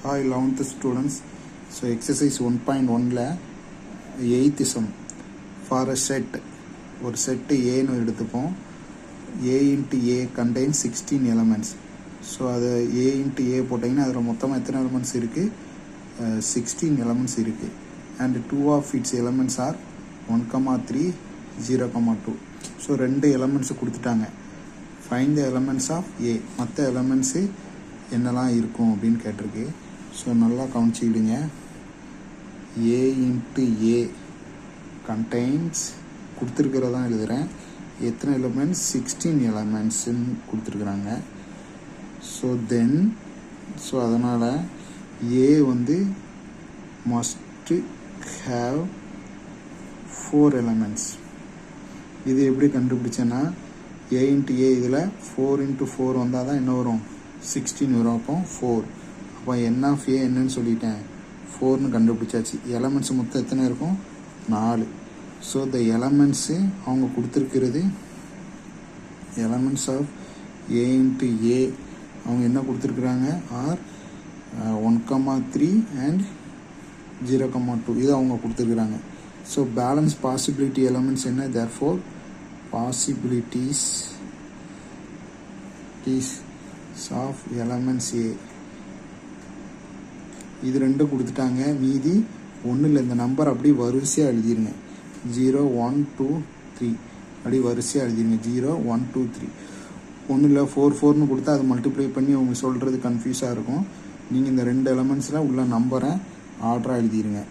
Hi 11th students. So exercise 1.1 8th sum for a set ஒரு set ஏன்னு எடுத்துப்போம். A into A contains 16 elements. So அது A into A போட்டிங்கன்னா அதில் மொத்தமாக எத்தனை எலமெண்ட்ஸ் இருக்குது? 16 எலமெண்ட்ஸ் இருக்குது. And 2 of its elements are 1,3 0,2. So 2 elements கொடுத்துட்டாங்க. ஃபைண்ட் த எலமெண்ட்ஸ் ஆஃப் ஏ. மற்ற எலமெண்ட்ஸு என்னெல்லாம் இருக்கும் அப்படின்னு கேட்டிருக்கு. ஸோ நல்லா கவனிச்சிக்கிடுங்க. ஏ இன்ட்டு ஏ கண்டெய்ன்ஸ் கொடுத்துருக்கிறதான் எழுதுகிறேன். எத்தனை எலமெண்ட்ஸ்? 16 எலமெண்ட்ஸுன்னு கொடுத்துருக்குறாங்க. ஸோ அதனால் ஏ வந்து மஸ்ட்டு ஹேவ் 4 எலமெண்ட்ஸ். இது எப்படி கண்டுபிடிச்சேன்னா ஏ இன்ட்டு ஏ இதில் 4 into 4 வந்தால் தான் என்ன வரும்? 16 வரும். அப்போ 4. அப்போ என் ஆஃப் ஏ என்னன்னு சொல்லிட்டேன், 4ன்னு கண்டுபிடிச்சாச்சு. எலமெண்ட்ஸ் மொத்தம் எத்தனை இருக்கும்? 4. ஸோ இந்த எலமெண்ட்ஸு அவங்க கொடுத்துருக்கிறது எலமெண்ட்ஸ் ஆஃப் ஏ இன்ட்டு ஏ அவங்க என்ன கொடுத்துருக்குறாங்க? ஆர் 1,3 அண்ட் 0,2 இது அவங்க கொடுத்துருக்குறாங்க. ஸோ பேலன்ஸ் பாசிபிலிட்டி எலமெண்ட்ஸ் என்ன? Therefore possibilities of elements A இது ரெண்டும் கொடுத்துட்டாங்க. மீதி ஒன்றில் இந்த நம்பர் அப்படி வரிசையாக எழுதிருங்க. 0 1 2 3 அப்படி வரிசையாக எழுதிருங்க. 0 1 2 3. ஒன்றில் 4 4ன்னு கொடுத்தா அது மல்டிப்ளை பண்ணி அவங்க சொல்கிறது கன்ஃபியூஸாக இருக்கும். நீங்கள் இந்த 2 எலமெண்ட்ஸில் உள்ள நம்பரை ஆர்டராக எழுதிருங்க.